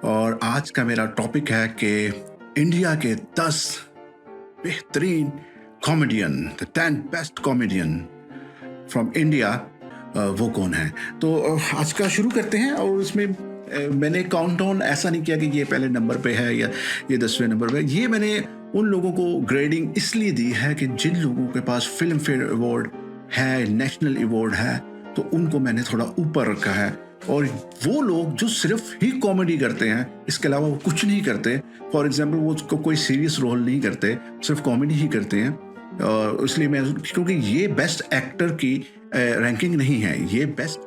और आज का मेरा टॉपिक है कि इंडिया के 10 बेहतरीन comedian, the 10 best comedian from India, वो कौन है। तो आज का शुरू करते हैं। और इसमें मैंने काउंटडाउन ऐसा नहीं किया कि ये पहले नंबर पे है या ये 10वें नंबर पे। ये मैंने उन लोगों को ग्रेडिंग इसलिए दी है कि जिन लोगों के पास फिल्म फेयर अवार्ड है, नेशनल अवार्ड है, तो उनको मैंने थोड़ा ऊपर रखा है। और वो लोग जो सिर्फ ही कॉमेडी करते हैं, इसके अलावा वो कुछ नहीं करते, फॉर एग्जांपल वो कोई सीरियस रोल नहीं करते, सिर्फ कॉमेडी ही करते हैं, इसलिए मैं, क्योंकि ये बेस्ट एक्टर की रैंकिंग नहीं है, ये बेस्ट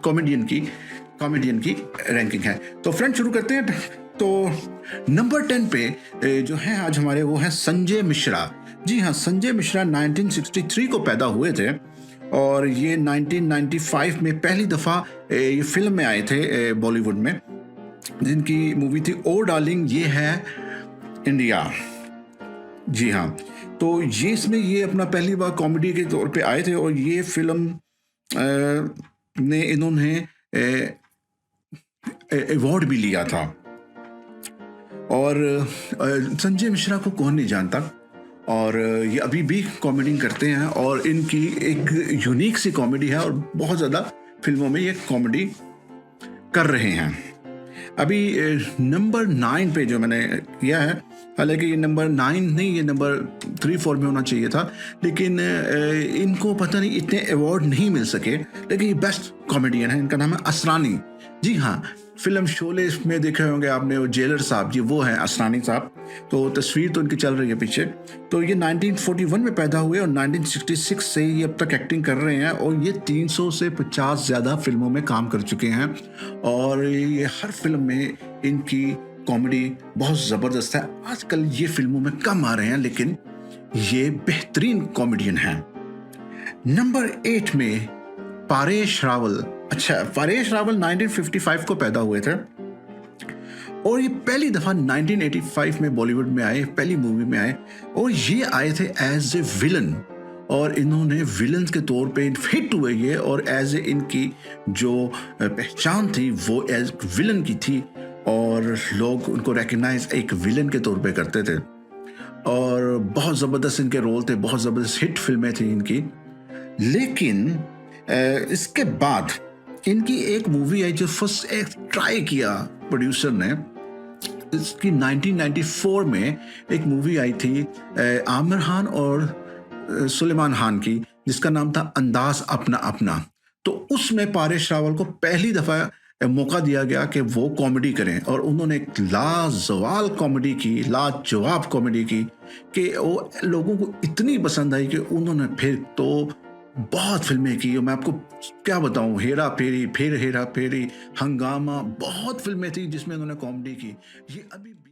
कॉमेडियन की रैंकिंग है। तो फ्रेंड शुरू करते हैं। तो नंबर 10 पे जो है आज हमारे, वो है संजय मिश्रा। जी हाँ, संजय मिश्रा 1963 को पैदा हुए थे और ये 1995 में पहली दफ़ा ये फिल्म में आए थे बॉलीवुड में, जिनकी मूवी थी ओ डार्लिंग ये है इंडिया। जी हाँ, तो ये इसमें ये अपना पहली बार कॉमेडी के तौर पे आए थे और ये फिल्म ने इन्होंने अवार्ड भी लिया था। और संजय मिश्रा को कौन नहीं जानता, और ये अभी भी कॉमेडी करते हैं और इनकी एक यूनिक सी कॉमेडी है और बहुत ज़्यादा फिल्मों में ये कॉमेडी कर रहे हैं। अभी नंबर 9 पे जो मैंने किया है, हालांकि ये नंबर 9 नहीं, ये नंबर 3-4 में होना चाहिए था, लेकिन इनको पता नहीं इतने अवार्ड नहीं मिल सके, लेकिन ये बेस्ट कॉमेडियन है। इनका नाम है असरानी। जी हाँ, फिल्म शोले में देखे होंगे आपने, वो जेलर साहब, जी वो हैं असरानी साहब। तो तस्वीर तो इनकी चल रही है पीछे। तो ये 1941 में पैदा हुए और 1966 से ये अब तक एक्टिंग कर रहे हैं और ये 300 से 50 ज़्यादा फिल्मों में काम कर चुके हैं और ये हर फिल्म में इनकी कॉमेडी बहुत ज़बरदस्त है। आजकल ये फिल्मों में कम आ रहे हैं, लेकिन ये बेहतरीन कॉमेडियन हैं। नंबर 8 में परेश रावल। अच्छा, परेश रावल 1955 को पैदा हुए थे और ये पहली दफा 1985 में बॉलीवुड में आए, पहली मूवी में आए और ये आए थे एज ए विलन और इन्होंने विलन के तौर पे हिट हुए ये, और एज ए इनकी जो पहचान थी वो एज विलन की थी और लोग उनको रिकग्नाइज एक विलन के तौर पे करते थे और बहुत ज़बरदस्त इनके रोल थे, बहुत ज़बरदस्त हिट फिल्में थी इनकी। लेकिन इसके बाद इनकी एक मूवी आई जो फर्स्ट एक ट्राई किया प्रोड्यूसर ने, इसकी 1994 में एक मूवी आई थी आमिर खान और सुलेमान खान की, जिसका नाम था अंदाज अपना अपना। तो उसमें परेश रावल को पहली दफ़ा मौका दिया गया कि वो कॉमेडी करें और उन्होंने एक लाजवाब कॉमेडी की कि वो लोगों को इतनी पसंद आई कि उन्होंने फिर तो बहुत फिल्में की। मैं आपको क्या बताऊं, हेरा फेरी, फिर हेरा फेरी, हंगामा, बहुत फिल्में थी जिसमें उन्होंने कॉमेडी की। ये अभी